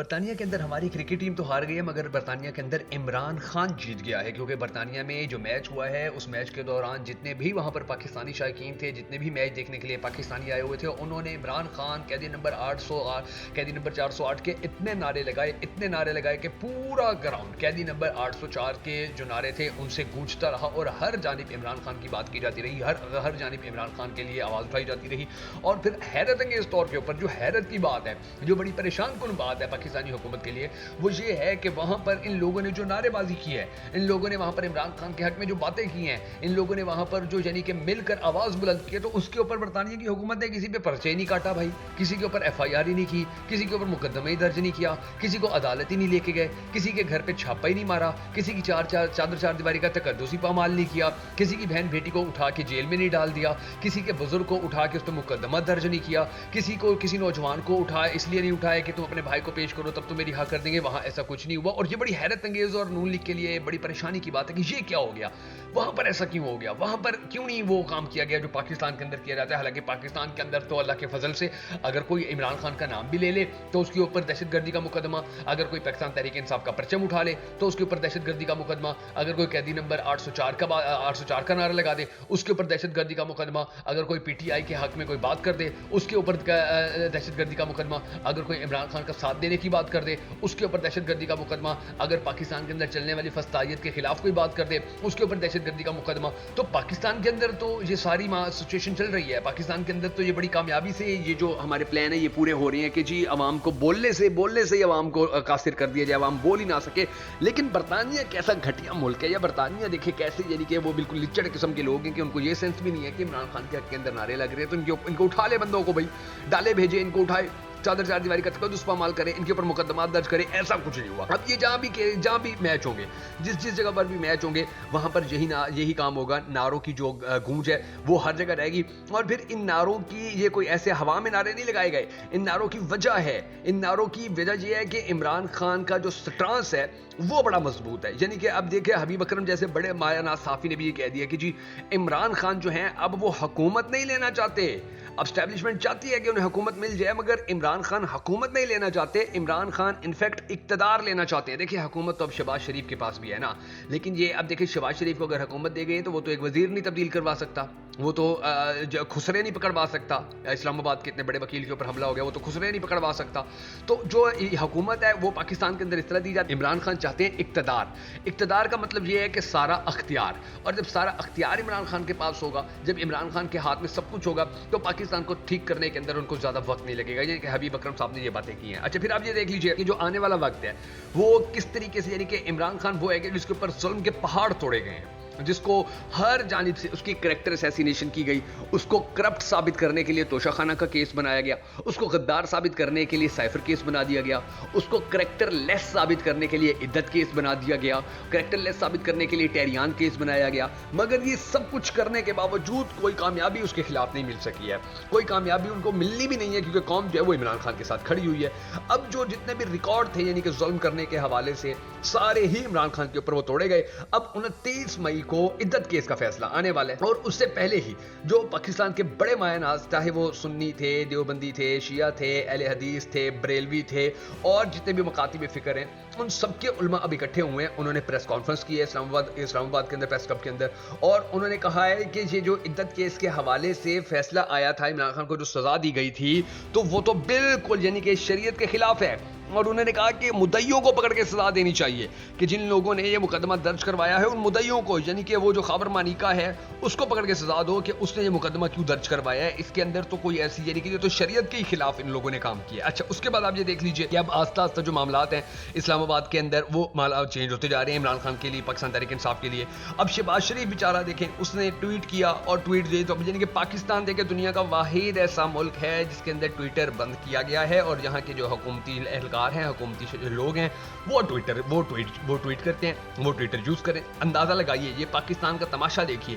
برطانیہ کے اندر ہماری کرکٹ ٹیم تو ہار گئی ہے، مگر برطانیہ کے اندر عمران خان جیت گیا ہے، کیونکہ برطانیہ میں جو میچ ہوا ہے اس میچ کے دوران جتنے بھی وہاں پر پاکستانی شائقین تھے، جتنے بھی میچ دیکھنے کے لیے پاکستانی آئے ہوئے تھے، انہوں نے عمران خان قیدی نمبر 808 قیدی نمبر 408 کے اتنے نعرے لگائے کہ پورا گراؤنڈ قیدی نمبر 804 کے جو نعرے تھے ان سے گونجتا رہا، اور ہر جانب عمران خان کی بات کی جاتی رہی، ہر جانب عمران خان کے لیے آواز اٹھائی جاتی رہی۔ اور پھر حیرت انگیز طور کے اوپر جو حیرت کی بات ہے، جو بڑی پریشان کن بات ہے پاکستانی حکومت کے لیے، وہ یہ ہے کہ وہاں پر ان لوگوں نے جو نعرے بازی کی ہے، ان لوگوں نے وہاں پر عمران خان کے حق میں جو باتیں کی ہیں، ان لوگوں نے وہاں پر جو یعنی کہ مل کر آواز بلند کی ہے، تو اس کے اوپر برطانیہ کی حکومت نے کسی پہ پرچہ ہی نہیں کاٹا بھائی، کسی کے اوپر ایف آئی آر ہی نہیں کی، کسی کے اوپر مقدمہ ہی درج نہیں کیا، کسی کو عدالت ہی نہیں لے کے گئے، کسی کے گھر پہ چھاپا ہی نہیں مارا، کسی کی چار دیواری کا تقدس ہی پامال نہیں کیا، کسی کی بہن بیٹی کو اٹھا کے جیل میں نہیں ڈال دیا، کسی کے بزرگ کو اٹھا کے اس پہ مقدمہ درج نہیں کیا، کسی نوجوان کو اٹھایا اس لیے نہیں اٹھایا کہ تم اپنے بھائی کو پیش کرو تب تو میری حق کر دیں گے، وہاں ایسا کچھ نہیں ہوا۔ اور یہ بڑی حیرت انگیز اور نون لیگ کے لیے بڑی پریشانی کی بات ہے کہ یہ کیا ہو گیا، وہاں پر ایسا کیوں ہو گیا، وہاں پر کیوں نہیں وہ کام کیا گیا جو پاکستان کے اندر کیا جاتا ہے۔ حالانکہ پاکستان کے اندر تو اللہ کے فضل سے اگر کوئی عمران خان کا نام بھی لے لے تو اس کے اوپر دہشت گردی کا مقدمہ، اگر کوئی پاکستان تحریک انصاف کا پرچم اٹھا لے تو اس کے اوپر دہشت گردی کا مقدمہ، اگر کوئی قیدی نمبر 804 کا نعرہ لگا دے اس کے اوپر دہشت گردی کا مقدمہ، اگر کوئی پی ٹی آئی کے حق میں کوئی بات کر دے اس کے اوپر دہشت گردی کا مقدمہ، اگر کوئی عمران خان کا ساتھ دینے کی بات کر دے اس کے اوپر دہشت گردی کا مقدمہ، اگر پاکستان کے اندر چلنے والی فسطائیت کے خلاف کوئی بات کر دے اس کے اوپر دہشت گردی کا مقدمہ۔ تو پاکستان کے اندر تو یہ ساری سچویشن چل رہی ہے، پاکستان کے اندر تو یہ بڑی کامیابی سے یہ جو ہمارے پلان ہے یہ پورے ہو رہے ہیں کہ جی عوام کو بولنے سے ہی عوام کو قاصر کر دیا جائے، عوام بول ہی نہ سکے۔ لیکن برطانیہ کیسا گھٹیا ملک ہے، یا برطانیہ دیکھے کیسے یعنی کہ وہ بالکل لچڑ قسم کے لوگ ہیں کہ ان کو یہ سینس بھی نہیں ہے کہ عمران خان کے حق کے اندر نعرے لگ رہے ہیں تو ان کو اٹھا لے، بندوں کو بھائی ڈالے بھیجے، ان کو اٹھائے، چار دیواری کا تقدس پامال کرے، ان کے اوپر مقدمات درج کرے، ایسا کچھ نہیں ہوا۔ اب یہ جہاں بھی میچ ہوں گے، جس جگہ پر بھی میچ ہوں گے وہاں پر یہی کام ہوگا، نعروں کی جو گونج ہے وہ ہر جگہ رہے گی۔ اور پھر ان نعروں کی یہ کوئی ایسے ہوا میں نعرے نہیں لگائے گئے، ان نعروں کی وجہ ہے، ان نعروں کی وجہ یہ ہے کہ عمران خان کا جو سٹانس ہے وہ بڑا مضبوط ہے۔ یعنی کہ اب دیکھیں حبیب اکرم جیسے بڑے مایہ ناز صحافی نے بھی یہ کہہ دیا کہ جی عمران خان جو ہیں اب وہ حکومت نہیں لینا چاہتے، اب اسٹیبلشمنٹ چاہتی ہے کہ انہیں حکومت مل جائے مگر عمران خان حکومت نہیں لینا چاہتے، عمران خان انفیکٹ اقتدار لینا چاہتے ہیں۔ دیکھیں حکومت تو اب شہباز شریف کے پاس بھی ہے نا، لیکن یہ اب دیکھیں شہباز شریف کو اگر حکومت دے گئی تو وہ تو ایک وزیر نہیں تبدیل کروا سکتا، وہ تو خسرے نہیں پکڑوا سکتا، اسلام آباد کے اتنے بڑے وکیل کے اوپر حملہ ہو گیا وہ تو خسرے نہیں پکڑوا سکتا۔ تو جو حکومت ہے وہ پاکستان کے اندر اس طرح دی جاتی ہے۔ عمران خان چاہتے ہیں اقتدار کا مطلب یہ ہے کہ سارا اختیار، اور جب سارا اختیار عمران خان کے پاس ہوگا، جب عمران خان کے ہاتھ میں سب کچھ ہوگا تو پاکستان کو ٹھیک کرنے کے اندر ان کو زیادہ وقت نہیں لگے گا۔ یعنی کہ حبیب اکرم صاحب نے یہ باتیں کی ہیں۔ اچھا پھر آپ یہ دیکھ لیجئے کہ جو آنے والا وقت ہے وہ کس طریقے سے، یعنی کہ عمران خان وہ ہے کہ جس کے اوپر ظلم کے پہاڑ توڑے گئے ہیں، جس کو ہر جانب سے اس کی کریکٹر اسیسینیشن کی گئی، اس کو کرپٹ ثابت کرنے کے لیے توشہ خانہ کا کیس بنایا گیا، اس کو غدار ثابت کرنے کے لیے سائفر کیس بنا دیا گیا، اس کو کریکٹر لیس ثابت کرنے کے لیے عدت کیس بنا دیا گیا، کریکٹر لیس ثابت کرنے کے لیے ٹیریان کیس بنایا گیا۔ مگر یہ سب کچھ کرنے کے باوجود کوئی کامیابی اس کے خلاف نہیں مل سکی ہے، کوئی کامیابی ان کو ملنی بھی نہیں ہے، کیونکہ قوم جو ہے وہ عمران خان کے ساتھ کھڑی ہوئی ہے۔ اب جو جتنے بھی ریکارڈ تھے یعنی کہ ظلم کرنے کے حوالے سے سارے ہی عمران خان کے اوپر وہ توڑے گئے۔ اب 29 مئی کو عدت کیس کا فیصلہ آنے والا ہے، اور اس سے پہلے ہی جو پاکستان کے بڑے مایہ ناز، چاہے وہ سنی تھے، دیوبندی تھے، شیعہ تھے، اہل حدیث تھے، بریلوی تھے، اور جتنے بھی مکاتب فکر ہیں، ان سب کے علماء اب اکٹھے ہوئے ہیں۔ انہوں نے پریس کانفرنس کی ہے اسلام آباد کے اندر، پریس کلب کے اندر، اور انہوں نے کہا ہے کہ یہ جو عدت کیس کے حوالے سے فیصلہ آیا تھا، عمران خان کو جو سزا دی گئی تھی تو وہ تو بالکل یعنی کہ شریعت کے خلاف ہے، اور انہوں نے کہا کہ مدعیوں کو پکڑ کے سزا دینی چاہیے، کہ جن لوگوں نے یہ مقدمہ درج کروایا ہے ان مدعیوں کو، یعنی کہ وہ جو خاور مانیکا ہے اس کو پکڑ کے سزا دو کہ اس نے یہ مقدمہ کیوں درج کروایا ہے، اس کے اندر تو کوئی ایسی یعنی کہ یہ تو شریعت کے خلاف ان لوگوں نے کام کیا۔ اچھا اس کے بعد آپ یہ دیکھ لیجئے کہ اب آہستہ آہستہ جو معاملات ہیں اسلام آباد کے اندر وہ چینج ہوتے جا رہے ہیں عمران خان کے لیے، پاکستان تحریک انصاف کے لیے۔ اب شہباز شریف بیچارہ دیکھیں اس نے ٹویٹ کیا، اور ٹویٹ دے تو یعنی کہ پاکستان دیکھیں دنیا کا واحد ایسا ملک ہے جس کے اندر ٹویٹر بند کیا گیا ہے، اور یہاں کے جو حکومتی اہلکار ہیں، حکومتی لوگ ہیں، وہ ٹویٹ کرتے ہیں، وہ ٹویٹر یوز کریں۔ اندازہ لگائیے، یہ پاکستان کا تماشا دیکھیے،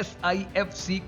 SIFC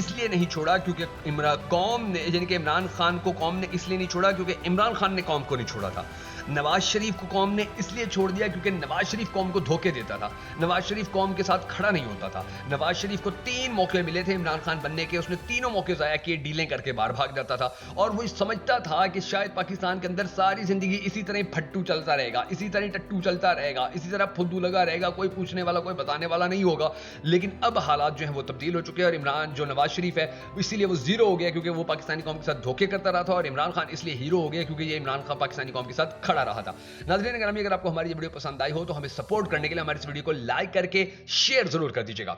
اس لیے نہیں چھوڑا کیونکہ قوم نے یعنی کہ عمران خان کو قوم نے اس لیے نہیں چھوڑا کیونکہ عمران خان نے قوم کو نہیں چھوڑا تھا. نواز شریف کو قوم نے اس لیے چھوڑ دیا کیونکہ نواز شریف قوم کو دھوکے دیتا تھا. نواز شریف قوم کے ساتھ کھڑا نہیں ہوتا تھا. نواز شریف کو 3 موقع ملے تھے عمران خان بننے کے, اس نے تینوں موقع ضائع کیے, ڈیلیں کر کے باہر بھاگ جاتا تھا. اور وہ سمجھتا تھا کہ شاید پاکستان کے اندر ساری زندگی اسی طرح پھٹو چلتا رہے گا, اسی طرح ٹٹو چلتا رہے گا, اسی طرح پھدو لگا رہے گا, کوئی پوچھنے والا کوئی بتانے والا نہیں ہوگا. لیکن اب حالات جو ہیں وہ تبدیل ہو چکے ہیں, اور عمران جو نواز شریف ہے اسی لیے وہ زیرو ہو گیا کیونکہ وہ پاکستانی قوم کے ساتھ دھوکے کرتا رہا تھا, اور عمران خان اس لیے ہیرو ہو گیا کیونکہ یہ عمران خان پاکستانی قوم کے ساتھ کھڑا رہا تھا. ناظرین گرامی, اگر آپ کو ہماری یہ ویڈیو پسند آئی ہو تو ہمیں سپورٹ کرنے کے لیے ہماری اس ویڈیو کو لائک کر کے شیئر ضرور کر دیجیے گا.